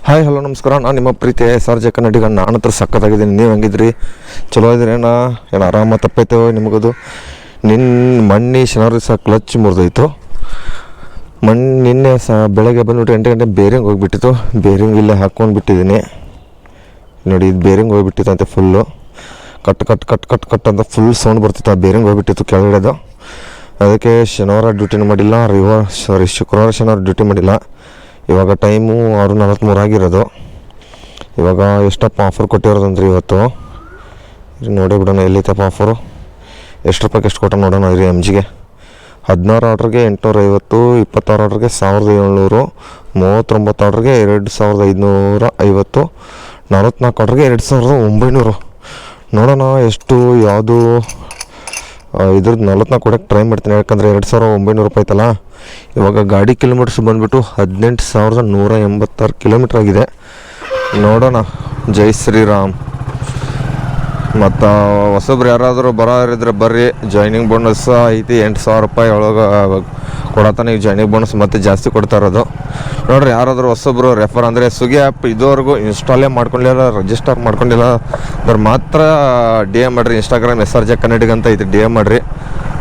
Hi hello ನಮಸ್ಕಾರ. ನಾನು ನಿಮ್ಮ ಪ್ರೀತಿಯ SRJ ಕನ್ನಡಿಗ. ನಾನು ಹತ್ರ ಸಕ್ಕತ್ತಾಗಿದ್ದೀನಿ. ನೀವು ಹೆಂಗಿದ್ರಿ? ಚಲೋ ಇದ್ರೇನೋ? ಏನು ಆರಾಮ ತಪ್ಪೈತೋ ನಿಮಗದು? ಮಣ್ಣಿ ಶನಿವಾರ ದಿವಸ ಕ್ಲಚ್ ಮುರಿದೋಯ್ತು. ನಿನ್ನೆ ಬೆಳಗ್ಗೆ ಬಂದುಬಿಟ್ಟು 8 ಗಂಟೆ ಬೇರಿಂಗ್ ಹೋಗಿಬಿಟ್ಟಿತ್ತು. ಬೇರಿಂಗ್ ಇಲ್ಲೇ ಹಾಕ್ಕೊಂಡು ಬಿಟ್ಟಿದ್ದೀನಿ ನೋಡಿ. ಇದು ಬೇರಿಂಗ್ ಹೋಗಿಬಿಟ್ಟಿತ್ತು ಅಂತೆ. Full cut cut cut cut cut ಅಂತ ಫುಲ್ ಸೌಂಡ್ ಬರ್ತಿತ್ತು. ಆ ಬೇರಿಂಗ್ ಹೋಗಿಬಿಟ್ಟಿತ್ತು ಕೆಳಗಡೆದು. ಅದಕ್ಕೆ ಶನಿವಾರ ಡ್ಯೂಟಿನೂ ಮಾಡಿಲ್ಲ, ಶುಕ್ರವಾರ ಶನಿವಾರ ಡ್ಯೂಟಿ ಮಾಡಿಲ್ಲ. ಇವಾಗ ಟೈಮು 6:43 ಆಗಿರೋದು. ಇವಾಗ ಎಷ್ಟಪ್ಪ ಆಫರ್ ಕೊಟ್ಟಿರೋದಂದ್ರೆ ಇವತ್ತು ನೋಡಿ ಬಿಡೋಣ. ಎಲ್ಲಿತ್ತಪ್ಪ ಆಫರು? ಎಷ್ಟು ರೂಪಾಯಿಗೆ ಎಷ್ಟು ಕೊಟ್ಟ ನೋಡೋಣ ಇರಿ. MGಗೆ 16 ಆರ್ಡ್ರಿಗೆ 850, 26 ಆರ್ಡ್ರಿಗೆ 1700, 39 ಆರ್ಡ್ರಿಗೆ 2550, 44 ಆರ್ಡ್ರಿಗೆ 2900. ನೋಡೋಣ ಎಷ್ಟು ಯಾವುದು ಇದ್ರದ್ದು 44 ಕೊಡೋಕ್ಕೆ ಟ್ರೈ ಮಾಡ್ತೀನಿ. ಯಾಕಂದರೆ 2900 ರೂಪಾಯಿ ಐತಲ್ಲ. ಇವಾಗ ಗಾಡಿ ಕಿಲೋಮೀಟರ್ಸ್ ಬಂದುಬಿಟ್ಟು 18,186 ಕಿಲೋಮೀಟ್ರ್ ಆಗಿದೆ. ನೋಡೋಣ. ಜೈ ಶ್ರೀರಾಮ್. ಮತ್ತು ಹೊಸಬ್ರು ಯಾರಾದರೂ ಬರೋರಿದ್ರೆ ಬರ್ರಿ. ಜಾಯ್ನಿಂಗ್ ಬೋನಸ್ ಐತಿ 8,000 ರೂಪಾಯಿ ಒಳಗೆ ಕೊಡತ್ತಾನೆ. ಈಗ ಜಾಯ್ನಿಂಗ್ ಬೋನಸ್ ಮತ್ತು ಜಾಸ್ತಿ ಕೊಡ್ತಾ ಇರೋದು ನೋಡ್ರಿ. ಯಾರಾದರೂ ಹೊಸಬ್ರು ರೆಫರ್ ಅಂದರೆ ಸ್ವಿಗ್ಗಿ ಆ್ಯಪ್ ಇದುವರೆಗೂ ಇನ್ಸ್ಟಾಲೇ ಮಾಡ್ಕೊಂಡಿಲ್ಲ, ರಿಜಿಸ್ಟರ್ ಮಾಡ್ಕೊಂಡಿಲ್ಲ ಅದ್ರ ಮಾತ್ರ DM ಮಾಡಿರಿ. ಇನ್ಸ್ಟಾಗ್ರಾಮ್ SRJ ಕನ್ನಡಿಗ ಅಂತ ಐತಿ. DM ಮಾಡಿರಿ.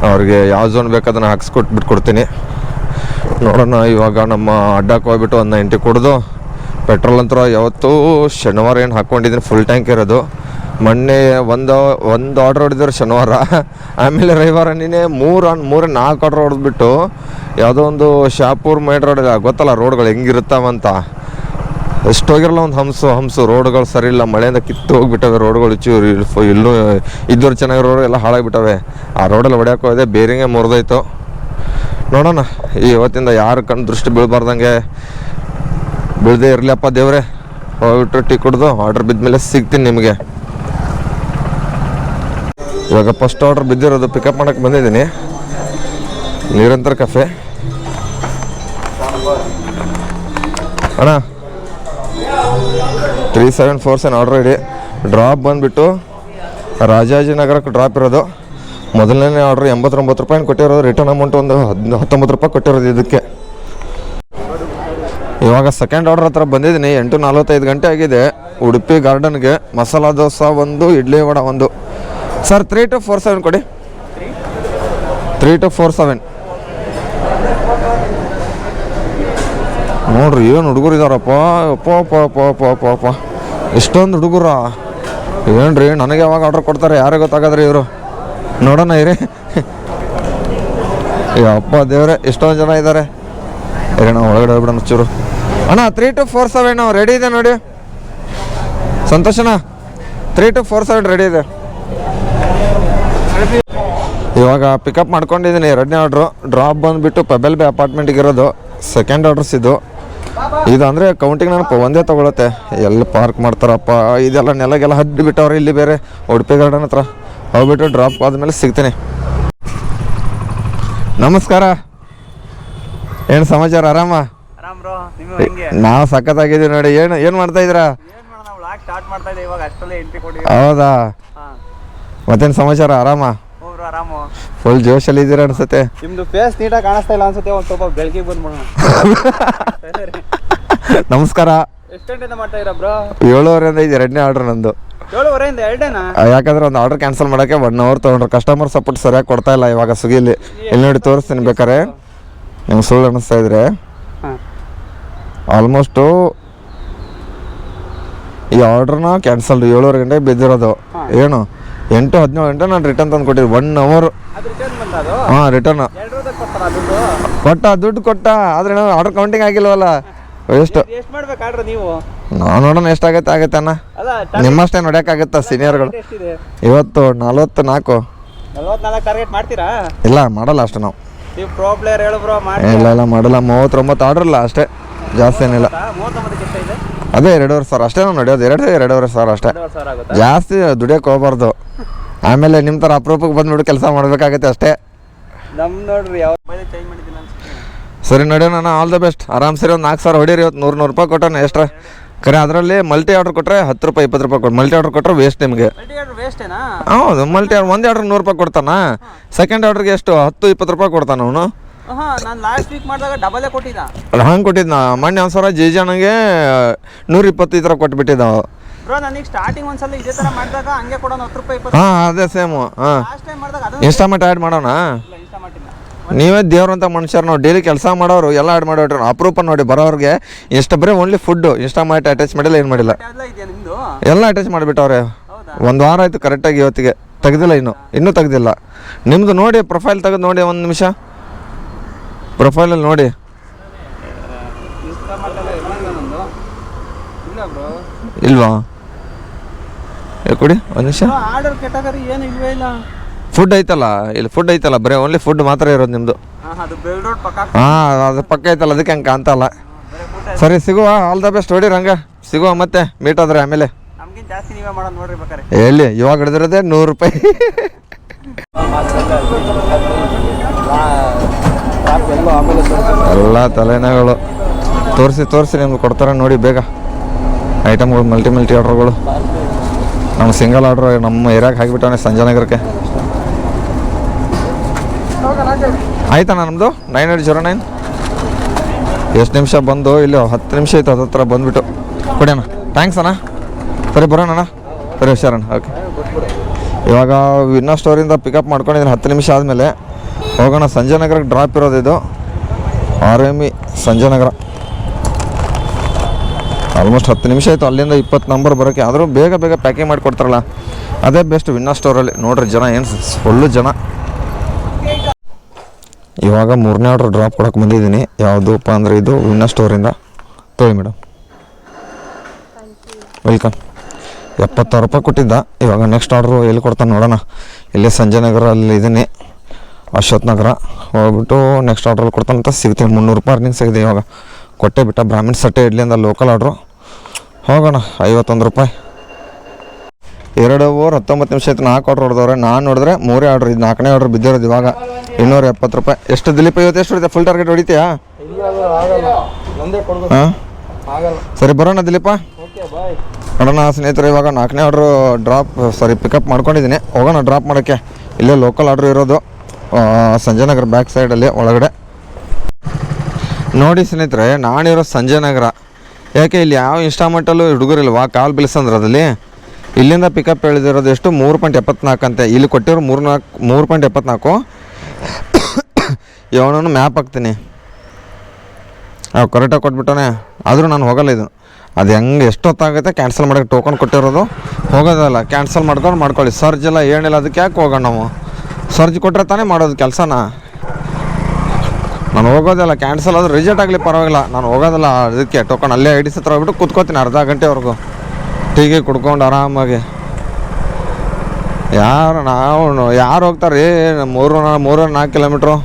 ಅವ್ರಿಗೆ ಯಾವ ಝೋನ್ ಬೇಕು ಅದನ್ನು ಹಾಕ್ಸ್ಕೊಟ್ಬಿಟ್ಟು ನೋಡೋಣ. ಇವಾಗ ನಮ್ಮ ಅಡ್ಡಕ್ಕೆ ಹೋಗ್ಬಿಟ್ಟು ಒಂದು 90 ಕುಡಿದು ಪೆಟ್ರೋಲ್ ಅಂತೂ ಯಾವತ್ತೂ ಶನಿವಾರ ಏನು ಹಾಕ್ಕೊಂಡಿದ್ದೀನಿ ಫುಲ್ ಟ್ಯಾಂಕ್ ಇರೋದು. ಮೊನ್ನೆ ಒಂದು ಆರ್ಡ್ರ್ ಹೊಡೆದ್ರು ಶನಿವಾರ. ಆಮೇಲೆ ರವಿವಾರ ನೀನೆ 4 ಆರ್ಡ್ರ್ ಹೊಡೆದ್ಬಿಟ್ಟು ಯಾವುದೋ ಒಂದು ಶಾಪೂರ್ ಮೈನ್ ರೋಡ್ ಗೊತ್ತಲ್ಲ ರೋಡ್ಗಳು ಹೆಂಗಿರ್ತಾವಂತ. ಎಷ್ಟು ಹೋಗಿರಲ್ಲ ಒಂದು ಹಂಸು ರೋಡ್ಗಳು ಸರಿ ಇಲ್ಲ. ಮಳೆಯಿಂದ ಕಿತ್ತು ಹೋಗಿಬಿಟ್ಟವೆ ರೋಡ್ಗಳು. ಇಲ್ಲೂ ಇದ್ದವ್ರು ಚೆನ್ನಾಗಿರೋ ರೋಡ್ ಎಲ್ಲ ಹಾಳಾಗಿಬಿಟ್ಟವೆ. ಆ ರೋಡಲ್ಲಿ ಹೊಡ್ಯಕ್ಕೆ ಹೋದೆ, ಬೇರಿಂಗೇ ಮುರಿದೋಯ್ತು. ನೋಡೋಣ ಇವತ್ತಿಂದ ಯಾರು ಕಣ್ಣು ದೃಷ್ಟಿ ಬೀಳಬಾರ್ದಂಗೆ ಬೀಳದೇ ಇರಲಿಯಪ್ಪ ದೇವ್ರೆ. ಹೋಗ್ಬಿಟ್ಟು ಟೀ ಕುಡ್ದು ಆರ್ಡ್ರ್ ಬಿದ್ದ ಸಿಗ್ತೀನಿ ನಿಮಗೆ. ಇವಾಗ ಫಸ್ಟ್ ಆರ್ಡ್ರ್ ಬಿದ್ದಿರೋದು ಪಿಕಪ್ ಮಾಡೋಕ್ಕೆ ಬಂದಿದ್ದೀನಿ. ನಿರಂತರ ಕೆಫೆ ಅಣ್ಣ. 3747 ಆರ್ಡ್ರ್ ಇಡಿ. ಡ್ರಾಪ್ ಬಂದುಬಿಟ್ಟು ರಾಜಾಜಿನಗರಕ್ಕೆ ಡ್ರಾಪ್ ಇರೋದು. ಮೊದಲನೇ ಆರ್ಡ್ರ್ 89 ರೂಪಾಯಿ ಕೊಟ್ಟಿರೋದು. ರಿಟರ್ನ್ ಅಮೌಂಟ್ ಒಂದು 19 ರೂಪಾಯಿ ಕೊಟ್ಟಿರೋದು ಇದಕ್ಕೆ. ಇವಾಗ ಸೆಕೆಂಡ್ ಆರ್ಡ್ರ್ ಹತ್ರ ಬಂದಿದ್ದೀನಿ. 8:45 ಗಂಟೆ ಆಗಿದೆ. ಉಡುಪಿ ಗಾರ್ಡನ್ಗೆ ಮಸಾಲ ದೋಸೆ 1, ಇಡ್ಲಿ ವಡ 1. ಸರ್ 3247 ಕೊಡಿ. 3247 ನೋಡ್ರಿ. ಏನು ಹುಡುಗರು ಇದ್ದಾರಪ್ಪ. ಅಪ್ಪ ಎಷ್ಟೊಂದು ಹುಡುಗರ ಏನ್ರಿ. ನನಗೆ ಯಾವಾಗ ಆರ್ಡ್ರ್ ಕೊಡ್ತಾರೆ ಯಾರೇ ಗೊತ್ತಾಗಾದ್ರಿ ಇವರು. ನೋಡೋಣ ಇರಿ. ಅಪ್ಪ ದೇವ್ರೆ ಎಷ್ಟೊಂದು ಜನ ಇದ್ದಾರೆ. ಏನೋ ಒಳಗಡೆ ಹೋಗ್ಬಿಡೋಣ ಚೂರು. ಅಣ್ಣ 3247 ರೆಡಿ ಇದೆ ನೋಡಿ. ಸಂತೋಷನಾ? 3247 ರೆಡಿ ಇದೆ. ಇವಾಗ ಪಿಕಪ್ ಮಾಡ್ಕೊಂಡಿದ್ದೀನಿ. 2ನೇ ಆರ್ಡ್ರು. ಡ್ರಾಪ್ ಬಂದುಬಿಟ್ಟು ಪೆಬಲ್ ಬೇ ಅಪಾರ್ಟ್ಮೆಂಟಿಗೆ ಇರೋದು. ಸೆಕೆಂಡ್ ಆರ್ಡ್ರಸ್ ಇದು ಅಂದರೆ ಕೌಂಟಿಂಗ್ ನನಗೆ ಒಂದೇ ತೊಗೊಳತ್ತೆ. ಎಲ್ಲಿ ಪಾರ್ಕ್ ಮಾಡ್ತಾರಪ್ಪ. ಇದೆಲ್ಲ ನೆಲಗೆಲ್ಲ ಹದ್ದು ಬಿಟ್ಟವ್ರೆ. ಇಲ್ಲಿ ಬೇರೆ ಉಡುಪಿ ಗಾರ್ಡನ್ ಹತ್ರ ಹೋಗ್ಬಿಟ್ಟು ಡ್ರಾಪ್ ಆದಮೇಲೆ ಸಿಗ್ತೀನಿ. ನಮಸ್ಕಾರ. ಏನು ಸಮಾಚಾರ? ಆರಾಮ? ನಾವು ಸಖತ್ತಾಗಿದ್ದೀವಿ ನೋಡಿ. ಏನು ಮಾಡ್ತಾ ಇದ್ದೀರಾ? ಹೌದಾ? ಮತ್ತೇನು ಸಮಾಚಾರ? ಆರಾಮ? ಫುಲ್ ಜೋಶಲ್ಲಿ ಇದ್ದೀರಾ ಅನ್ಸುತ್ತೆ. ನಿಮ್ದು ಫೇಸ್ ನೀಟಾಗಿ ಕಾಣಿಸ್ತಾ ಇಲ್ಲ ಅನ್ಸುತ್ತೆ. ಒಂದು ಸ್ವಲ್ಪ ಬೆಳಗ್ಗೆ ಬಂದ್ಬಿಡೋಣ. ನಮಸ್ಕಾರ. ಎಷ್ಟು ಗಂಟೆಯಿಂದ ಮಾಡ್ತಾ ಇದ್ದೀರಾ ಬ್ರೋ? 7:30 ಇದೆ 2ನೇ ಆರ್ಡರ್ ನಂದು. 7:30 2ಡೇನಾ? ಯಾಕಂದ್ರೆ ಒಂದು ಆರ್ಡರ್ ಕ್ಯಾನ್ಸಲ್ ಮಾಡೋಕ್ಕೆ 1 ಅವರ್ ತೊಗೊಂಡ್ರು. ಕಸ್ಟಮರ್ ಸಪೋರ್ಟ್ ಸರಿಯಾಗಿ ಕೊಡ್ತಾ ಇಲ್ಲ ಇವಾಗ ಸ್ವಿಗ್ಗಿಲಿ. ಇಲ್ಲಿ ನೋಡಿ ತೋರಿಸ್ತೀನಿ ಬೇಕಾರೆ. ನಿಮ್ಗೆ ಸುಳ್ಳು ಅನ್ನಿಸ್ತಾ ಇದ್ರೆ ಆಲ್ಮೋಸ್ಟು ಈ ಆರ್ಡ್ರನ್ನ ಕ್ಯಾನ್ಸಲ್ಡ್. 7:30 ಗಂಟೆಗೆ ಬಿದ್ದಿರೋದು. ಏನು 8-17 ಗಂಟೆ ನಾನು ರಿಟರ್ನ್ ತಂದು ಕೊಟ್ಟಿದ್ದು. 1 ಅವರ್. ಹಾಂ ರಿಟರ್ನ್ ದುಡ್ಡು ಕೊಟ್ಟ. ಆದರೆ ನಾವು ಆರ್ಡರ್ ಕೌಂಟಿಂಗ್ ಆಗಿಲ್ವಲ್ಲ. ಎಷ್ಟು ನೀವು? ನಾವು ನೋಡೋಣ ಎಷ್ಟಾಗತ್ತೆ ಅಣ್ಣ. ನಿಮ್ಮಷ್ಟೇ ನೋಡೋಕ್ಕಾಗತ್ತಾ ಸೀನಿಯರ್ಗಳು? ಇವತ್ತು 44 ಟಾರ್ಗೆಟ್ ಮಾಡ್ತೀರಾ? ಇಲ್ಲ ಮಾಡಲ್ಲ ಅಷ್ಟು ನಾವು. ಇಲ್ಲ ಮಾಡಲ್ಲ. 39 ಆರ್ಡರ್ ಇಲ್ಲ ಅಷ್ಟೇ, ಜಾಸ್ತಿ ಏನಿಲ್ಲ. ಅದೇ 2,500 ಸಾವಿರ ಅಷ್ಟೇ ನಾವು ನಡೆಯೋದು. 2,500 ಸಾವಿರ ಅಷ್ಟೇ. ಜಾಸ್ತಿ ದುಡಿಯೋಕೆ ಹೋಗ್ಬಾರ್ದು. ಆಮೇಲೆ ನಿಮ್ಮ ಥರ ಅಪರೂಪಕ್ಕೆ ಬಂದ್ಬಿಟ್ಟು ಕೆಲಸ ಮಾಡಬೇಕಾಗತ್ತೆ ಅಷ್ಟೇ. ಸರಿ ನಡೆಯೋಣ. All the best. ಆರಾಮ್ ಸರಿ. ಒಂದು 4,000 ಹೊಡೀರಿ. ಇವತ್ತು 100 ರೂಪಾಯಿ ಕೊಟ್ಟೋಣ ಎಕ್ಸ್ಟ್ರಾ. ಖರೆ ಅದರಲ್ಲಿ ಮಲ್ಟಿ ಆರ್ಡ್ರ್ ಕೊಟ್ಟರೆ 10 ರೂಪಾಯಿ 20 ರೂಪಾಯಿ ಕೊಟ್ಟು. ಮಲ್ಟಿ ಆರ್ಡ್ರ್ ಕೊಟ್ಟರೆ ವೇಸ್ಟ್ ನಿಮಗೆ. ಹೌದು. ಮಲ್ಟಿ ಆರ್ಡ್ರ್ ಒಂದೇ ಆರ್ಡ್ರ್ 100 ರೂಪಾಯಿ ಕೊಡ್ತಾನ. ಸೆಕೆಂಡ್ ಆರ್ಡ್ರಿಗೆ ಎಷ್ಟು 10-20 ರೂಪಾಯಿ ಕೊಡ್ತಾನ ಅವನು. ಹಾಂ ನಾನು ಲಾಸ್ಟ್ ವೀಕ್ ಮಾಡಿದಾಗ ಡಬಲೇ ಕೊಟ್ಟಿದ್ದ. ಹಂಗೆ ಕೊಟ್ಟಿದ್ದ ಮೊನ್ನೆ ಒಂದ್ಸಲ ಜೇಜಣ್ಣಗೆ 120 ಈ ಥರ ಕೊಟ್ಬಿಟ್ಟಿದ್ದ. ಬ್ರೋ ನನಗೆ ಸ್ಟಾರ್ಟಿಂಗ್ ಒಂದ್ಸಲ ಇದೇ ಥರ ಮಾಡಿದಾಗ ಹಂಗೆ ಕೊಡೋಣ 10 ರೂಪಾಯಿ 20. ಹಾಂ ಅದೇ ಸೇಮು. ಹಾಂ ಲಾಸ್ಟ್ ಟೈಮ್ ಮಾಡಿದಾಗ ಅದು ಇನ್ಸ್ಟಾಮೆಂಟ್ ಆ್ಯಡ್ ಮಾಡೋಣ. ಇಲ್ಲ ಇಷ್ಟ ಮಾಡಿಲ್ಲ. ನೀವೇ ದೇವ್ರಂತ ಮನುಷ್ಯರು. ನಾವು ಡೈಲಿ ಕೆಲಸ ಮಾಡೋರು ಎಲ್ಲ ಆ್ಯಡ್ ಮಾಡಿಬಿಟ್ರೆ ಅಪರೂಪ ನೋಡಿ ಬರೋರಿಗೆ ಇಷ್ಟು ಬರೀ ಓನ್ಲಿ ಫುಡ್ಡು ಇನ್ಸ್ಟಾಮೆಂಟ್ ಅಟ್ಯಾಚ್ ಮಾಡಿಲ್ಲ, ಏನು ಮಾಡಿಲ್ಲ, ಎಲ್ಲ ಇದೆಯಾ ನಿಮ್ಮದು? ಎಲ್ಲ ಅಟ್ಯಾಚ್ ಮಾಡಿಬಿಟ್ಟವ್ರೆ. ಹೌದಾ? ಒಂದು ವಾರ ಆಯಿತು ಕರೆಕ್ಟಾಗಿ ಇವತ್ತಿಗೆ. ತೆಗ್ದಿಲ್ಲ ಇನ್ನೂ ತೆಗ್ದಿಲ್ಲ. ನಿಮ್ಮದು ನೋಡಿ ಪ್ರೊಫೈಲ್ ತೆಗೆದು ನೋಡಿ, ಒಂದು ನಿಮಿಷ ಪ್ರೊಫೈಲಲ್ಲಿ ನೋಡಿ. ಇಲ್ಲ ಬ್ರೋ. ಇಲ್ವಾ? ಕೊಡಿ ಒಂದು ನಿಮಿಷ. ಆರ್ಡರ್ ಕೆಟಗರಿ ಏನು ಇಲ್ವೇ ಇಲ್ಲ. ಫುಡ್ ಐತಲ್ಲ, ಇಲ್ಲಿ ಫುಡ್ ಐತಲ್ಲ, ಬರೀ ಓನ್ಲಿ ಫುಡ್ ಮಾತ್ರ ಇರೋದು ನಿಮ್ಮದು. ಅದು ಬೆಲ್ ರೋಡ್ ಪಕ್ಕ. ಹಾಂ ಅದು ಪಕ್ಕ ಐತಲ್ಲ, ಅದಕ್ಕೆ ಹಂಗೆ ಕಾಣ್ತಲ್ಲ. ಸರಿ ಸಿಗುವ. All the best. ಹೊಡಿ ರಂಗ, ಸಿಗುವ ಮತ್ತೆ ಮೀಟ್ ಆದ್ರೆ ಆಮೇಲೆ. ನಮ್ಗಿಂತ ಜಾಸ್ತಿ ನೀವೇ ಮಾಡೋದು ನೋಡ್ರಿ ಬೇಕಾರೆ. ಎಲ್ಲಿ ಇವಾಗ ಹಿಡಿದಿರೋದೇ 100 ರೂಪಾಯಿ. ಎಲ್ಲ ತಲೆನೋಗಳು ತೋರಿಸಿ ನಿಮ್ಗೆ ಕೊಡ್ತಾರೆ ನೋಡಿ ಬೇಗ ಐಟಮ್ಗಳು. ಮಲ್ಟಿ ಆರ್ಡ್ರುಗಳು. ನಮ್ಮ ಸಿಂಗಲ್ ಆರ್ಡ್ರು ನಮ್ಮ ಏರಿಯಾಗೆ ಹಾಕಿಬಿಟ್ಟವನೆ ಸಂಜಯನಗರಕ್ಕೆ. ಆಯ್ತಣ್ಣ ನಮ್ಮದು 9809. ಎಷ್ಟು ನಿಮಿಷ ಬಂದು ಇಲ್ಲಿ 10 ನಿಮಿಷ ಆಯ್ತು ಹತ್ರ ಬಂದುಬಿಟ್ಟು. ಕೊಡಿ ಅಣ್ಣ. ಥ್ಯಾಂಕ್ಸ್ ಅಣ್ಣ. ಸರಿ ಬರೋಣ ಅಣ್ಣ. ಸರಿ ಹುಷಾರಣ್ಣ. ಓಕೆ. ಇವಾಗ ವಿನ್ನೋ ಸ್ಟೋರಿಂದ ಪಿಕಪ್ ಮಾಡ್ಕೊಂಡಿದ್ದೀನಿ. 10 ನಿಮಿಷ ಆದಮೇಲೆ ಹೋಗೋಣ. ಸಂಜಯನಗರಕ್ಕೆ ಡ್ರಾಪ್ ಇರೋದು ಇದು. RME ಸಂಜಯನಗರ. ಆಲ್ಮೋಸ್ಟ್ 10 ನಿಮಿಷ ಆಯಿತು ಅಲ್ಲಿಂದ 20 ನಂಬರ್ ಬರೋಕ್ಕೆ. ಆದರೂ ಬೇಗ ಪ್ಯಾಕಿಂಗ್ ಮಾಡಿ ಕೊಡ್ತಾರಲ್ಲ, ಅದೇ ಬೆಸ್ಟ್ ವಿನ್ನೋ ಸ್ಟೋರಲ್ಲಿ. ನೋಡ್ರಿ ಜನ ಏನು ಫುಲ್ಲು ಜನ. ಇವಾಗ 3ನೇ ಆರ್ಡ್ರ್ ಡ್ರಾಪ್ ಕೊಡೋಕೆ ಬಂದಿದ್ದೀನಿ. ಯಾವುದಪ್ಪ ಅಂದರೆ ಇದು ವಿನ್ನೋ ಸ್ಟೋರಿಂದ. ತೊಗೊಳ್ಳಿ ಮೇಡಮ್. ವೆಲ್ಕಮ್. 76 ರೂಪಾಯಿ ಕೊಟ್ಟಿದ್ದ. ಇವಾಗ ನೆಕ್ಸ್ಟ್ ಆರ್ಡ್ರು ಎಲ್ಲಿ ಕೊಡ್ತಾನೆ ನೋಡೋಣ. ಇಲ್ಲೇ ಸಂಜಯನಗರ ಅಲ್ಲಿ ಇದ್ದೀನಿ, ಅಶ್ವಥ್ ನಗರ. ಹೋಗ್ಬಿಟ್ಟು ನೆಕ್ಸ್ಟ್ ಆರ್ಡ್ರಲ್ಲಿ ಕೊಡ್ತಾನಂತ ಸಿಗ್ತೀನಿ. 300 ರೂಪಾಯಿ ಅರ್ನಿಂಗ್ ಸಿಗಿದೆ ಇವಾಗ. ಕೊಟ್ಟೆ ಬಿಟ್ಟ ಬ್ರಾಹ್ಮಿಣ್ ಸಟ್ಟೆ ಇಡ್ಲಿಂದ ಲೋಕಲ್ ಆರ್ಡ್ರು. ಹೋಗೋಣ. 51 ರೂಪಾಯಿ. 2 ಓವರ್ 19 ನಿಮಿಷ ಆಯ್ತು. 4 ಆರ್ಡ್ರ್ ಹೊಡೆದವ್ರೆ. ನಾನು ನೋಡಿದ್ರೆ 3 ಆರ್ಡ್ರ್. ಇದು 4ನೇ ಆರ್ಡ್ರ್ ಬಿದ್ದಿರೋದು ಇವಾಗ. 270 ರೂಪಾಯಿ. ಎಷ್ಟು ದಿಲೀಪ್? ಇವತ್ತು ಎಷ್ಟು ಹೊಡಿತೆ? Full target ಹೊಡಿತೀಯಾ? ಹಾಂ ಸರಿ ಬರೋಣ ದಿಲೀಪ. ನೋಡೋಣ ಸ್ನೇಹಿತರೆ. ಇವಾಗ 4ನೇ ಆರ್ಡ್ರು ಪಿಕಪ್ ಮಾಡ್ಕೊಂಡಿದ್ದೀನಿ. ಹೋಗೋಣ ಡ್ರಾಪ್ ಮಾಡೋಕ್ಕೆ. ಇಲ್ಲೇ ಲೋಕಲ್ ಆರ್ಡ್ರ್ ಇರೋದು ಸಂಜಯನಗರ ಬ್ಯಾಕ್ ಸೈಡಲ್ಲಿ ಒಳಗಡೆ. ನೋಡಿ ಸ್ನೇಹಿತರೆ, ನಾನಿರೋ ಸಂಜಯನಗರ. ಯಾಕೆ ಇಲ್ಲಿ ಯಾವ ಇನ್ಸ್ಟಾಮೆಂಟಲ್ಲೂ ಹುಡುಗರಿಲ್ವಾ ಕಾಲ್ ಬಿಲ್ಸಂದ್ರೆ ಅದಲ್ಲಿ. ಇಲ್ಲಿಂದ ಪಿಕಪ್ ಹೇಳಿದಿರೋದು ಎಷ್ಟು? 3.74 ಅಂತೆ. ಇಲ್ಲಿ ಕೊಟ್ಟಿರೋ 3.74. ಇವನನ್ನು ಮ್ಯಾಪ್ ಹಾಕ್ತೀನಿ. ಕರೆಕ್ಟಾಗಿ ಕೊಟ್ಬಿಟ್ಟವನೆ. ಆದರೂ ನಾನು ಹೋಗಲ್ಲ. ಇದು ಅದು ಹೆಂಗೆ ಎಷ್ಟೊತ್ತಾಗುತ್ತೆ ಕ್ಯಾನ್ಸಲ್ ಮಾಡೋಕ್ಕೆ. ಟೋಕನ್ ಕೊಟ್ಟಿರೋದು ಹೋಗೋದಲ್ಲ. ಕ್ಯಾನ್ಸಲ್ ಮಾಡ್ಕೊಳ್ಳಿ. ಸರ್ಜ್ ಎಲ್ಲ ಏನಿಲ್ಲ. ಅದಕ್ಕೆ ಯಾಕೆ ಹೋಗೋಣ ನಾವು? ಸರ್ಜ್ ಕೊಟ್ಟರೆ ತಾನೇ ಮಾಡೋದು ಕೆಲಸನ. ನಾನು ಹೋಗೋದಲ್ಲ. ಕ್ಯಾನ್ಸಲ್ ಆದರೂ ರಿಜೆಕ್ಟ್ ಆಗಲಿ ಪರವಾಗಿಲ್ಲ, ನಾನು ಹೋಗೋದಲ್ಲ. ಅದಕ್ಕೆ ಟೋಕನ್ ಅಲ್ಲೇ ಐಡಿಸ್ ಹತ್ರ ಹೋಗ್ಬಿಟ್ಟು ಕೂತ್ಕೋತೀನಿ ಅರ್ಧ ಗಂಟೆವರೆಗೂ ಟೀಗೆ ಕುಡ್ಕೊಂಡು ಆರಾಮಾಗಿ. ಯಾರು ಹೋಗ್ತಾರೆ ರೀ 3-4 ಕಿಲೋಮೀಟ್ರು?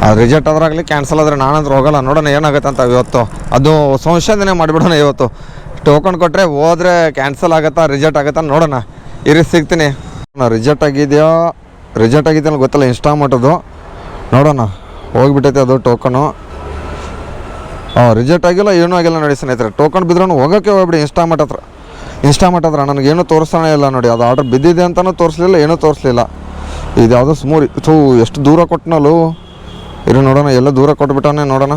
ಅದು ರಿಜೆಕ್ಟ್ ಆದ್ರಾಗಲಿ ಕ್ಯಾನ್ಸಲ್ ಆದರೆ ನಾನಂದ್ರೆ ಹೋಗೋಲ್ಲ. ನೋಡೋಣ ಏನಾಗುತ್ತೆ ಅಂತ ಇವತ್ತು. ಅದು ಸಂಶೋಧನೆ ಮಾಡಿಬಿಡೋಣ ಇವತ್ತು. ಟೋಕನ್ ಕೊಟ್ಟರೆ ಹೋದರೆ ಕ್ಯಾನ್ಸಲ್ ಆಗುತ್ತಾ ರಿಜೆಕ್ಟ್ ಆಗುತ್ತಾ ನೋಡೋಣ. ಸಿಗ್ತೀನಿ. ರಿಜೆಕ್ಟ್ ಆಗಿದೆಯೋ ಅಂತ ಗೊತ್ತಲ್ಲ ಇನ್ಸ್ಟಾಮೆಂಟದು. ನೋಡೋಣ. ಹೋಗಿಬಿಟ್ಟೈತೆ ಅದು ಟೋಕನು. ರಿಜೆಕ್ಟ್ ಆಗಿಲ್ಲ, ಏನೂ ಆಗಿಲ್ಲ ನೋಡಿ ಸ್ನೇಹಿತರೆ. ಟೋಕನ್ ಬಿದ್ರೂ ಹೋಗೋಕ್ಕೆ ಹೋಗ್ಬಿಡಿ ಇನ್ಸ್ಟಾಮೆಂಟ್ ಹತ್ರ. ನನಗೇನು ತೋರಿಸ್ತಾನೆ ಇಲ್ಲ ನೋಡಿ. ಅದು ಆರ್ಡರ್ ಬಿದ್ದಿದೆ ಅಂತಲೂ ತೋರಿಸ್ಲಿಲ್ಲ, ಏನೂ ತೋರಿಸ್ಲಿಲ್ಲ. ಇದು ಯಾವುದೋ ಸ್ಮೂರಿ ಎಷ್ಟು ದೂರ ಕೊಟ್ಟನಲ್ಲೂ. ಇರು ನೋಡೋಣ. ಎಲ್ಲ ದೂರ ಕೊಟ್ಬಿಟ್ಟವನೇ. ನೋಡೋಣ.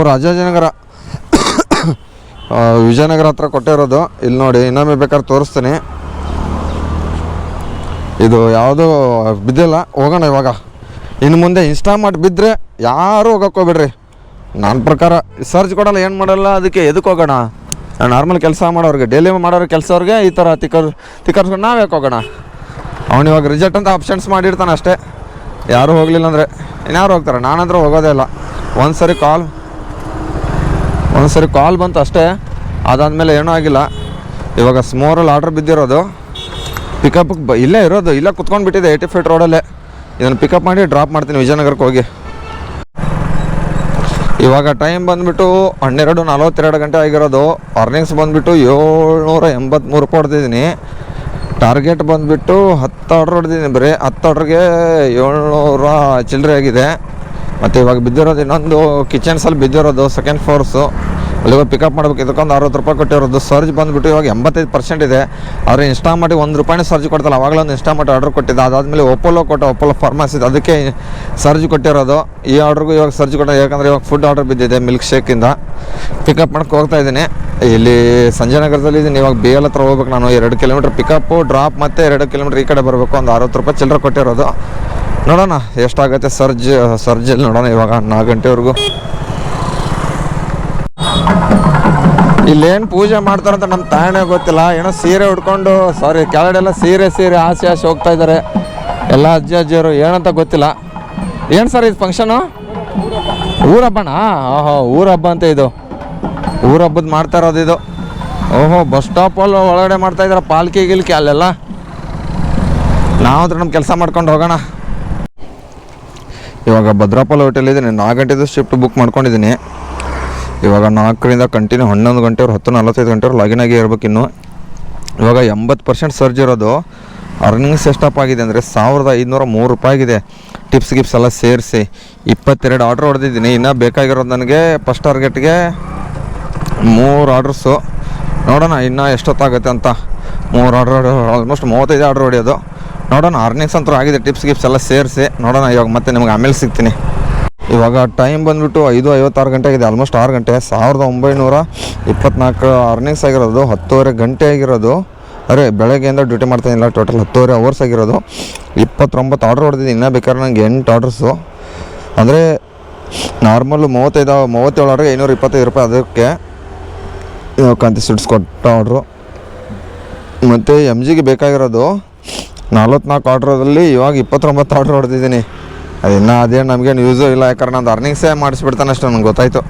ರಾಜಾಜಿನಗರ ವಿಜಯನಗರ ಹತ್ರ ಕೊಟ್ಟಿರೋದು. ಇಲ್ಲಿ ನೋಡಿ ಇನ್ನೊಮ್ಮೆ ಬೇಕಾದ್ರೆ ತೋರಿಸ್ತೀನಿ. ಇದು ಯಾವುದೂ ಬಿದ್ದಿಲ್ಲ. ಹೋಗೋಣ ಇವಾಗ. ಇನ್ನು ಮುಂದೆ ಇನ್ಸ್ಟಾಮಾರ್ಟ್ ಬಿದ್ದರೆ ಯಾರೂ ಹೋಗೋಕೆ ಹೋಗ್ಬಿಡ್ರಿ. ನನ್ನ ಪ್ರಕಾರ ಸರ್ಚ್ ಕೊಡಲ್ಲ, ಏನು ಮಾಡಲ್ಲ. ಅದಕ್ಕೆ ಎದಕ್ಕೆ ಹೋಗೋಣ? ನಾರ್ಮಲ್ ಕೆಲಸ ಮಾಡೋರಿಗೆ, ಡೈಲಿ ಮಾಡೋರು ಕೆಲಸವ್ರಿಗೆ ಈ ಥರ ತಿಕ್ಕರ್ಸ್ಕೊಂಡು ನಾವು ಯಾಕೆ ಹೋಗೋಣ? ಅವ್ನು ಇವಾಗ ರಿಜೆಕ್ಟ್ ಅಂತ ಆಪ್ಷನ್ಸ್ ಮಾಡಿರ್ತಾನೆ ಅಷ್ಟೇ. ಯಾರೂ ಹೋಗಲಿಲ್ಲ ಅಂದರೆ ಇನ್ಯಾರು ಹೋಗ್ತಾರೆ? ನಾನಂದ್ರೆ ಹೋಗೋದೇ ಇಲ್ಲ. ಒಂದು ಸರಿ ಕಾಲ್ ಬಂತು ಅಷ್ಟೇ. ಅದಾದಮೇಲೆ ಏನೂ ಆಗಿಲ್ಲ. ಇವಾಗ ಸ್ಮೋರಲ್ಲಿ ಆರ್ಡ್ರ್ ಬಿದ್ದಿರೋದು. ಪಿಕಪ್ಗೆ ಇಲ್ಲೇ ಇರೋದು. ಇಲ್ಲೇ ಕುತ್ಕೊಂಡು ಬಿಟ್ಟಿದೆ 80 ಫೀಟ್ ರೋಡಲ್ಲೇ. ಇದನ್ನು ಪಿಕಪ್ ಮಾಡಿ ಡ್ರಾಪ್ ಮಾಡ್ತೀನಿ ವಿಜಯನಗರಕ್ಕೆ ಹೋಗಿ. ಇವಾಗ ಟೈಮ್ ಬಂದುಬಿಟ್ಟು 12:42 ಗಂಟೆ ಆಗಿರೋದು. ಅರ್ನಿಂಗ್ಸ್ ಬಂದುಬಿಟ್ಟು 783 ರೂಪಾಯಿ ಹೊಡೆದಿದ್ದೀನಿ. ಟಾರ್ಗೆಟ್ ಬಂದುಬಿಟ್ಟು 10 ಆರ್ಡ್ರ್ ಹೊಡೆದಿದ್ದೀನಿ. ಬರೀ 10 ಆರ್ಡ್ರಿಗೆ 700 ಚಿಲ್ಲರೆ ಆಗಿದೆ. ಮತ್ತು ಇವಾಗ ಬಿದ್ದಿರೋದು ಇನ್ನೊಂದು ಕಿಚನ್ಸಲ್ಲಿ ಬಿದ್ದಿರೋದು ಸೆಕೆಂಡ್ ಫೋರ್ಸು. ಅಲ್ಲಿಗೆ ಪಿಕಪ್ ಮಾಡ್ಬೇಕು. ಇದಕ್ಕೊಂದು 60 ರೂಪಾಯಿ ಕೊಟ್ಟಿರೋದು. ಸರ್ಜ್ ಬಂದುಬಿಟ್ಟು ಇವಾಗ 85% ಇದೆ. ಆದರೆ ಇನ್ಸ್ಟಾಮಾರ್ಟಿಗೆ 1 ರೂಪಾಯಿನೇ ಸರ್ಜ್ ಕೊಡ್ತಲ್ಲ. ಆವಾಗಲೇ ಒಂದು ಇನ್ಸ್ಟಾಮಾರ್ಟ್ ಆರ್ಡರ್ ಕೊಟ್ಟಿದ್ದೆ. ಅದಾದಮೇಲೆ ಒಪ್ಪೋಲೋ ಫಾರ್ಮಸಿ ಇದೆ, ಅದಕ್ಕೆ ಸರ್ಜ್ ಕೊಟ್ಟಿರೋದು. ಈ ಆರ್ಡ್ರಿಗೂ ಇವಾಗ ಸರ್ಜ್ ಕೊಟ್ಟೋದು, ಯಾಕಂದರೆ ಇವಾಗ ಫುಡ್ ಆರ್ಡರ್ ಬಿದ್ದಿದೆ ಮಿಲ್ಕ್ ಶೇಕಿಂದ. ಪಿಕಪ್ ಮಾಡಕ್ಕೆ ಹೋಗ್ತಾ ಇದ್ದೀನಿ. ಇಲ್ಲಿ ಸಂಜಯನಗರದಲ್ಲಿ ಇದ್ದೀನಿ. ಇವಾಗ BL ಹತ್ರ ಹೋಗ್ಬೇಕು ನಾನು. 2 ಕಿಲೋಮೀಟ್ರ್ ಪಿಕಪ್ಪು ಡ್ರಾಪ್ ಮತ್ತು 2 ಕಿಲೋಮೀಟ್ರ್ ಈ ಕಡೆ ಬರಬೇಕು. ಒಂದು 60 ರೂಪಾಯಿ ಚಿಲ್ಲರೆ ಕೊಟ್ಟಿರೋದು. ನೋಡೋಣ ಎಷ್ಟಾಗುತ್ತೆ ಸರ್ಜಲ್ಲಿ ನೋಡೋಣ. ಇವಾಗ 4 ಗಂಟೆವರೆಗೂ ಇಲ್ಲೇನು ಪೂಜೆ ಮಾಡ್ತಾರಂತ ನಮ್ಮ ತಾಯಣೆ ಗೊತ್ತಿಲ್ಲ. ಏನೋ ಸೀರೆ ಉಟ್ಕೊಂಡು ಕೆಳಗಡೆಲ್ಲ ಸೀರೆ ಆಸೆ ಹೋಗ್ತಾ ಇದ್ದಾರೆ ಎಲ್ಲ ಅಜ್ಜಿಯರು. ಏನಂತ ಗೊತ್ತಿಲ್ಲ. ಏನು ಸರ್ ಇದು ಫಂಕ್ಷನು? ಊರ ಹಬ್ಬನಾ? ಊರ ಹಬ್ಬ ಅಂತ ಇದು. ಊರ ಹಬ್ಬದ ಮಾಡ್ತಾ ಇರೋದು ಇದು. ಬಸ್ ಸ್ಟಾಪಲ್ಲಿ ಒಳಗಡೆ ಮಾಡ್ತಾ ಇದ್ದಾರೆ ಪಾಲ್ಕಿ ಗಿಲ್ಕಿ ಅಲ್ಲೆಲ್ಲ. ನಾವು ನಮ್ಮ ಕೆಲಸ ಮಾಡ್ಕೊಂಡು ಹೋಗೋಣ. ಇವಾಗ ಭದ್ರಾಪಲ್ ಹೋಟೆಲ್ ಇದ್ದೀನಿ. 4 ಗಂಟೆದು ಶಿಫ್ಟ್ ಬುಕ್ ಮಾಡ್ಕೊಂಡಿದ್ದೀನಿ. ಇವಾಗ 4ರಿಂದ ಕಂಟಿನ್ಯೂ 11 ಗಂಟೆವ್ರು 10:45 ಗಂಟೆವ್ರು ಲಾಗಿನ್ ಆಗಿ ಇರ್ಬೇಕು. ಇನ್ನು ಇವಾಗ 80% ಸರ್ಜ್ ಇರೋದು. ಅರ್ನಿಂಗ್ಸ್ ಎಷ್ಟಪ್ಪ ಆಗಿದೆ ಅಂದರೆ 1503 ರೂಪಾಯಿ ಆಗಿದೆ. ಟಿಪ್ಸ್ ಗಿಪ್ಸ್ ಎಲ್ಲ ಸೇರಿಸಿ 22 ಆರ್ಡ್ರ್ ಹೊಡೆದಿದ್ದೀನಿ. ಇನ್ನೂ ಬೇಕಾಗಿರೋದು ನನಗೆ ಫಸ್ಟ್ ಟಾರ್ಗೆಟ್ಗೆ 3 ಆರ್ಡ್ರಸ್ಸು. ನೋಡೋಣ ಇನ್ನೂ ಎಷ್ಟೊತ್ತಾಗುತ್ತೆ ಅಂತ. 3 ಆರ್ಡ್ರ್ ಆಲ್ಮೋಸ್ಟ್ 35 ಆರ್ಡ್ರ್ ಹೊಡೆಯೋದು. ನೋಡೋಣ. ಅರ್ನಿಂಗ್ಸ್ ಅಂತೂ ಆಗಿದೆ ಟಿಪ್ಸ್ ಗಿಪ್ಸ್ ಎಲ್ಲ ಸೇರಿಸಿ. ನೋಡೋಣ ಇವಾಗ ಮತ್ತೆ ನಿಮ್ಗೆ ಆಮೇಲೆ ಸಿಗ್ತೀನಿ. ಇವಾಗ ಟೈಮ್ ಬಂದುಬಿಟ್ಟು 5:56 ಗಂಟೆ ಆಗಿದೆ. ಆಲ್ಮೋಸ್ಟ್ 6 ಗಂಟೆ. 1924 ಅರ್ನಿಂಗ್ಸ್ ಆಗಿರೋದು. 10:30 ಗಂಟೆ ಆಗಿರೋದು. ಅರೆ ಬೆಳಗ್ಗೆಯಿಂದ ಡ್ಯೂಟಿ ಮಾಡ್ತಾಯಿಲ್ಲ. ಟೋಟಲ್ 10:30 ಅವರ್ಸ್ ಆಗಿರೋದು. 29 ಆರ್ಡ್ರ್ ಹೊಡೆದಿದ್ದೀನಿ. ಇನ್ನೂ ಬೇಕಾದ್ರೆ ನನಗೆ 8 ಆರ್ಡ್ರಸ್ಸು. ಅಂದರೆ ನಾರ್ಮಲ್ಲು 37 ಆರ್ಡ್ರಿಗೆ 525 ರೂಪಾಯಿ. ಅದಕ್ಕೆ ಕಾಂತಿ ಸ್ವೀಟ್ಸ್ ಕೊಟ್ಟ ಆರ್ಡ್ರು. ಮತ್ತು MGಗೆ ಬೇಕಾಗಿರೋದು 44 ಆರ್ಡ್ರಲ್ಲಿ ಇವಾಗ 29 ಆರ್ಡ್ರ್ ಹೊಡೆದಿದ್ದೀನಿ. ಅದೇನು ನಮಗೇನು ಯೂಸು ಇಲ್ಲ. ಯಾಕಂದ್ರೆ ನಂದು ಅರ್ನಿಂಗ್ಸೇ ಮಾಡಿಸ್ಬಿಡ್ತಾನೆ ಅಷ್ಟು ನನಗೆ ಗೊತ್ತಾಯಿತು.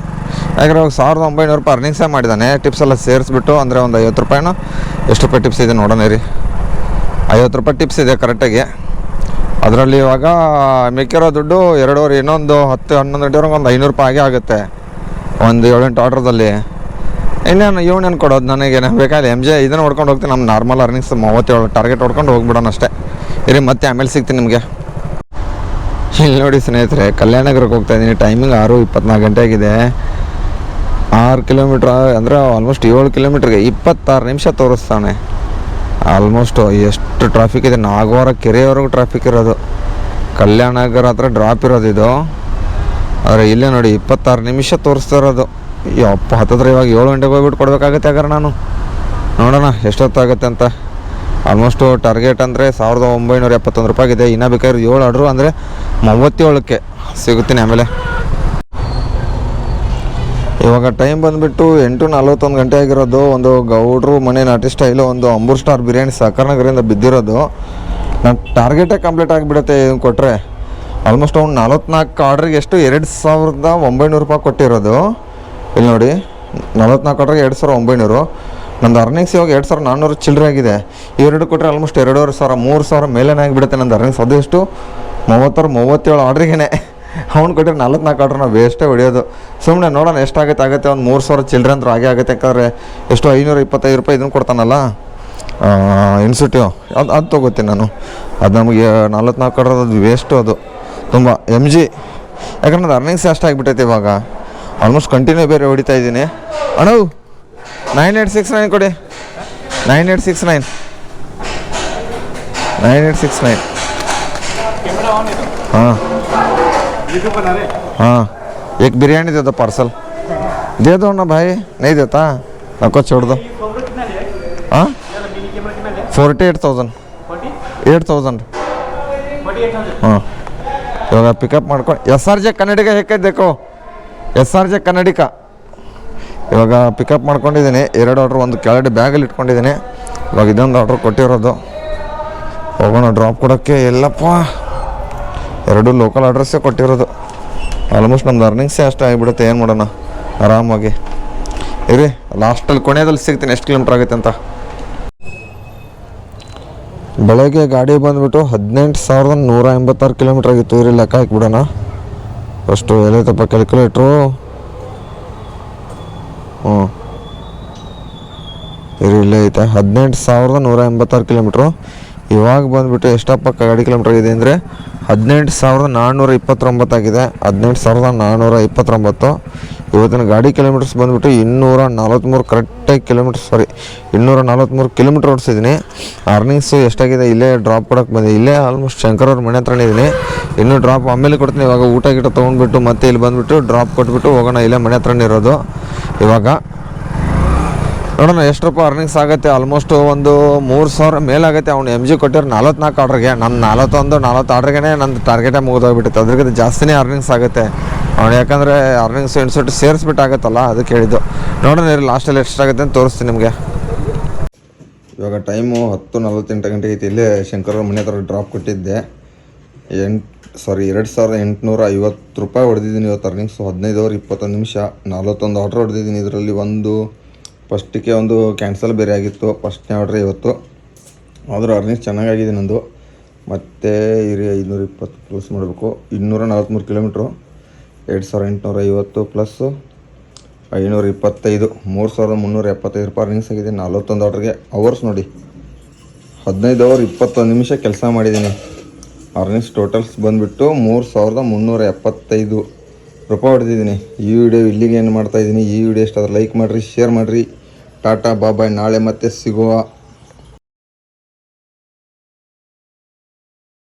ಯಾಕಂದರೆ ಇವಾಗ 1900 ರೂಪಾಯಿ ಅರ್ನಿಂಗ್ಸೇ ಮಾಡಿದ್ದಾನೆ. ಟಿಪ್ಸ್ ಎಲ್ಲ ಸೇರಿಸ್ಬಿಟ್ಟು. ಅಂದರೆ ಒಂದು 50 ರೂಪಾಯಿನೋ ಎಷ್ಟು ರೂಪಾಯಿ ಟಿಪ್ಸ್ ಇದೆ ನೋಡೋಣ ರೀ. 50 ರೂಪಾಯಿ ಟಿಪ್ಸ್ ಇದೆ ಕರೆಕ್ಟಾಗಿ. ಅದರಲ್ಲಿ ಇವಾಗ ಮಿಕ್ಕಿರೋ ದುಡ್ಡು 2 ಇನ್ನೊಂದು 10-11 ಗಂಟೆವರೆಗೆ ಒಂದು 500 ರೂಪಾಯಿ ಆಗೇ ಆಗುತ್ತೆ. ಒಂದು 7-8 ಆರ್ಡ್ರದಲ್ಲಿ ಇನ್ನೇನು ಇವನೇನು ಕೊಡೋದು ನನಗೆ ಬೇಕಾದ್ರೆ MJ ಇದನ್ನು ಹೊಡ್ಕೊಂಡು ಹೋಗ್ತೀನಿ. ನಮ್ಮ ನಾರ್ಮಲ್ ಅರ್ನಿಂಗ್ಸ್ 37 ಟಾರ್ಗೆಟ್ ಹೊಡ್ಕೊಂಡು ಹೋಗ್ಬಿಡೋಣ ಅಷ್ಟೇ. ಇರಿ ಮತ್ತೆ ಆಮೇಲೆ ಸಿಗ್ತೀನಿ ನಿಮಗೆ. ಇಲ್ಲಿ ನೋಡಿ ಸ್ನೇಹಿತರೆ, ಕಲ್ಯಾಣನಗರಕ್ಕೆ ಹೋಗ್ತಾಯಿದ್ದೀನಿ. ಟೈಮಿಂಗ್ 6:24 ಗಂಟೆ ಆಗಿದೆ. 6 ಕಿಲೋಮೀಟ್ರ್ ಅಂದರೆ ಆಲ್ಮೋಸ್ಟ್ 7 ಕಿಲೋಮೀಟ್ರಿಗೆ 26 ನಿಮಿಷ ತೋರಿಸ್ತಾನೆ. ಆಲ್ಮೋಸ್ಟು ಎಷ್ಟು ಟ್ರಾಫಿಕ್ ಇದೆ. ನಾಗವಾರ ಕೆರೆಯವರೆಗೂ ಟ್ರಾಫಿಕ್ ಇರೋದು. ಕಲ್ಯಾಣನಗರ ಹತ್ರ ಡ್ರಾಪ್ ಇರೋದು ಇದು. ಆದರೆ ಇಲ್ಲೇ ನೋಡಿ 26 ನಿಮಿಷ ತೋರಿಸ್ತಾ ಇರೋದು. ಯಪ್ಪ ಹತ್ತಿರ ಇವಾಗ 7 ಗಂಟೆಗೆ ಹೋಗ್ಬಿಟ್ಟು ಕೊಡಬೇಕಾಗುತ್ತೆ. ಹಾಗಾದ್ರೆ ನಾನು ನೋಡೋಣ ಎಷ್ಟೊತ್ತಾಗುತ್ತೆ ಅಂತ. ಆಲ್ಮೋಸ್ಟು ಟಾರ್ಗೆಟ್ ಅಂದರೆ 1971 ರೂಪಾಯಿ ಆಗಿದೆ. ಇನ್ನೂ ಬೇಕಾದ್ರೆ 7 ಆರ್ಡ್ರು ಅಂದರೆ 37ಕ್ಕೆ ಸಿಗುತ್ತೀನಿ ಆಮೇಲೆ. ಇವಾಗ ಟೈಮ್ ಬಂದುಬಿಟ್ಟು 8:41 ಗಂಟೆ ಆಗಿರೋದು. ಒಂದು ಗೌಡ್ರು ಮನೆ ನಾಟಿ ಸ್ಟೈಲು ಒಂದು ಅಂಬೂರ್ ಸ್ಟಾರ್ ಬಿರಿಯಾನಿ ಸಹಕಾರನಗರದಿಂದ ಬಿದ್ದಿರೋದು. ನನ್ನ ಟಾರ್ಗೆಟೇ ಕಂಪ್ಲೀಟ್ ಆಗಿಬಿಡುತ್ತೆ ಇದನ್ನು ಕೊಟ್ಟರೆ. ಆಲ್ಮೋಸ್ಟ್ ಅವ್ನು 44 ಆರ್ಡ್ರಿಗೆ ಎಷ್ಟು 2900 ರೂಪಾಯಿ ಕೊಟ್ಟಿರೋದು. ಇಲ್ಲಿ ನೋಡಿ 44 ಆರ್ಡ್ರಿಗೆ 2900. ನಂದು ಅರ್ನಿಂಗ್ಸ್ ಇವಾಗ 2400 ಚಿಲ್ಲರೆ ಆಗಿದೆ. ಇವೆರಡು ಕೊಟ್ಟರೆ ಆಲ್ಮೋಸ್ಟ್ 2500 3000 ಮೇಲೇ ಆಗಿಬಿಡುತ್ತೆ ನಂದು ಅರ್ನಿಂಗ್ಸ್. ಅದು ಎಷ್ಟು 37 ಆರ್ಡ್ರಿಗೇ. ಅವ್ನು ಕೊಟ್ಟರೆ 44 ಆರ್ಡ್ರ್ ನಾವು ವೇಸ್ಟೇ ಹೊಡೆಯೋದು. ಸುಮ್ಮನೆ ನೋಡೋಣ ಎಷ್ಟಾಗುತ್ತೆ. ಒಂದು 3000 ಚಿಲ್ಲರೆ ಅಂತೂ ಆಗೇ ಆಗುತ್ತೆ. ಯಾಕಂದರೆ ಎಷ್ಟು 525 ರೂಪಾಯಿ ಇದನ್ನು ಕೊಡ್ತಾನಲ್ಲ ಇನ್ಸ್ಟಿಟ್ಯೂ, ಅದು ತೊಗೋತೀನಿ ನಾನು. ಅದು ನಮಗೆ 44 ಆರ್ಡ್ರ್ ಅದು ವೇಸ್ಟು. ಅದು ತುಂಬ MG. ಯಾಕಂದ್ರೆ ನಂದು ಅರ್ನಿಂಗ್ಸ್ ಅಷ್ಟಾಗಿಬಿಟ್ಟೈತೆ ಇವಾಗ. ಆಲ್ಮೋಸ್ಟ್ ಕಂಟಿನ್ಯೂ ಬೇರೆ ಹೊಡಿತಾ ಇದ್ದೀನಿ. ಅಣ್ಣ 9869 ಕೊಡಿ. 9869 हाँ हाँ एक बिरयानी दे दो पार्सल. दे दो ना भाई. नहीं देता आपको छोड़ दो. हाँ 48,000 8,000 हाँ. ಇವಾಗ ಪಿಕಪ್ ಮಾಡ್ಕೊಂಡು SRJ ಕನ್ನಡಿಗ ಹೇಗೆ ದೇಕೋ. SRJ ಕನ್ನಡಿಗ ಇವಾಗ ಪಿಕಪ್ ಮಾಡ್ಕೊಂಡಿದ್ದೀನಿ. 2 ಆರ್ಡ್ರ್ ಒಂದು ಕೆಳಗಡೆ ಬ್ಯಾಗಲ್ಲಿ ಇಟ್ಕೊಂಡಿದ್ದೀನಿ. ಇವಾಗ ಇದೊಂದು ಆರ್ಡ್ರ್ ಕೊಟ್ಟಿರೋದು. ಹೋಗೋಣ ಡ್ರಾಪ್ ಕೊಡೋಕ್ಕೆ. ಎಲ್ಲಪ್ಪ 2 ಲೋಕಲ್ ಅಡ್ರೆಸ್ಸೇ ಕೊಟ್ಟಿರೋದು. ಆಲ್ಮೋಸ್ಟ್ ನಮ್ದು ಅರ್ನಿಂಗ್ಸೇ ಅಷ್ಟೇ ಆಗಿಬಿಡುತ್ತೆ. ಏನು ಮಾಡೋಣ ಆರಾಮಾಗಿ ಇರಿ. ಲಾಸ್ಟಲ್ಲಿ ಕೊನೆಯಲ್ಲಿ ಸಿಗ್ತೀನಿ ಎಷ್ಟು ಕಿಲೋಮೀಟ್ರ್ ಆಗುತ್ತೆ ಅಂತ. ಬೆಳಗ್ಗೆ ಗಾಡಿ ಬಂದುಬಿಟ್ಟು 18,186 ಕಿಲೋಮೀಟ್ರ್ ಆಗಿತ್ತು. ಇರಿ ಲೆಕ್ಕ ಹಾಕಿಬಿಡೋಣ. ಅಷ್ಟು ಎಲ್ಲೈತಪ್ಪ ಕ್ಯಾಲ್ಕುಲೇಟ್ರು. ಹ್ಞೂ ಇರಿ ಇಲ್ಲೇ ಐತೆ 18,186 ಕಿಲೋಮೀಟ್ರು. ಇವಾಗ ಬಂದುಬಿಟ್ಟು ಎಷ್ಟಪ್ಪ ಗಾಡಿ ಕಿಲೋಮೀಟ್ರ್ ಆಗಿದೆ ಅಂದರೆ 18,429 ಆಗಿದೆ. 18,429. ಇವತ್ತಿನ ಗಾಡಿ ಕಿಲೋಮೀಟರ್ಸ್ ಬಂದುಬಿಟ್ಟು 243 ಕರೆಕ್ಟಾಗಿ ಕಿಲೋಮೀಟರ್ 243 ಕಿಲೋಮೀಟ್ರ್ ಓಡಿಸಿದ್ದೀನಿ. ಅರ್ನಿಂಗ್ಸು ಎಷ್ಟಾಗಿದೆ ಇಲ್ಲೇ ಡ್ರಾಪ್ ಕೊಡೋಕೆ ಬಂದೆ. ಇಲ್ಲೇ ಆಲ್ಮೋಸ್ಟ್ ಶಂಕರ್ ಅವ್ರ ಮನೆ ಹತ್ರನೇ ಇದ್ದೀನಿ. ಇನ್ನೂ ಡ್ರಾಪ್ ಆಮೇಲೆ ಕೊಡ್ತೀನಿ. ಇವಾಗ ಊಟ ಗಿಟ ತೊಗೊಂಡ್ಬಿಟ್ಟು ಮತ್ತೆ ಇಲ್ಲಿ ಬಂದುಬಿಟ್ಟು ಡ್ರಾಪ್ ಕೊಟ್ಬಿಟ್ಟು ಹೋಗೋಣ. ಇಲ್ಲೇ ಮನೆ ಹತ್ರನೇ ಇರೋದು. ಇವಾಗ ನೋಡೋಣ ಎಷ್ಟು ರೂಪಾಯಿ ಅರ್ನಿಂಗ್ಸ್ ಆಗುತ್ತೆ. ಆಲ್ಮೋಸ್ಟ್ ಒಂದು 3,000 ಮೇಲಾಗುತ್ತೆ. ಅವ್ನು MG ಕೊಟ್ಟಿರೋ 44 ಆರ್ಡ್ರಿಗೆ, ನನ್ನ 40 ಆರ್ಡ್ರಿಗೆ ನನ್ನ ಟಾರ್ಗೆಟೇ ಮುಗಿದೋಗ್ಬಿಟ್ಟಿತ್ತು. ಅದ್ರಿಗೆ ಜಾಸ್ತಿನೇ ಅರ್ನಿಂಗ್ಸ್ ಆಗುತ್ತೆ ಅವ್ನು, ಯಾಕಂದರೆ ಅರ್ನಿಂಗ್ಸ್ ಇನ್ಸೆಟ್ ಸೇರಿಸ್ಬಿಟ್ಟು ಆಗುತ್ತಲ್ಲ, ಅದಕ್ಕೆ ಹೇಳಿದ್ದು. ನೋಡೋಣ ಲಾಸ್ಟಲ್ಲಿ ಎಷ್ಟಾಗುತ್ತೆ ಅಂತ ತೋರಿಸ್ತೀನಿ ನಿಮಗೆ. ಇವಾಗ ಟೈಮು 10:48 ಗಂಟೆ ಐತಿ. ಇಲ್ಲೇ ಶಂಕರ್ ಮನೆ ಹತ್ರ ಡ್ರಾಪ್ ಕೊಟ್ಟಿದ್ದೆ. 2,850 ರೂಪಾಯಿ ಹೊಡೆದಿದ್ದೀನಿ ಇವತ್ತು ಅರ್ನಿಂಗ್ಸು. 15 ಅವರ್ 21 ನಿಮಿಷ 41 ಆರ್ಡ್ರ್ ಹೊಡೆದಿದ್ದೀನಿ. ಇದರಲ್ಲಿ ಫಸ್ಟಿಗೆ ಒಂದು ಕ್ಯಾನ್ಸಲ್ ಬೇರೆ ಆಗಿತ್ತು, ಫಸ್ಟ್ನೇ ಆರ್ಡ್ರ್ ಇವತ್ತು. ಆದರೂ ಅರ್ನಿಂಗ್ಸ್ ಚೆನ್ನಾಗಾಗಿದೆ ನಂದು. ಮತ್ತು 520 ಪ್ಲಸ್ ಮಾಡಬೇಕು. 243 ಕಿಲೋಮೀಟ್ರು, 2,850 ಪ್ಲಸ್ 525, 3,375 ರೂಪಾಯಿ ಅರ್ನಿಂಗ್ಸ್ ಆಗಿದೆ. 41 ಆರ್ಡ್ರಿಗೆ. ಅವರ್ಸ್ ನೋಡಿ, 15 ಅವರ್ 21 ನಿಮಿಷ ಕೆಲಸ ಮಾಡಿದ್ದೀನಿ. ಅರ್ನಿಂಗ್ಸ್ ಟೋಟಲ್ಸ್ ಬಂದುಬಿಟ್ಟು 3,375 ರೂಪಾಯಿ ಹೊಡೆದಿದ್ದೀನಿ. ಈ ವಿಡಿಯೋ ಇಲ್ಲಿಗೆ ಏನು ಮಾಡ್ತಾಯಿದ್ದೀನಿ. ಈ ವಿಡಿಯೋ ಇಷ್ಟ ಆದರೆ ಲೈಕ್ ಮಾಡಿರಿ, ಶೇರ್ ಮಾಡಿರಿ. ಟಾಟಾ ಬಾಯ್. ನಾಳೆ ಮತ್ತೆ ಸಿಗುವ.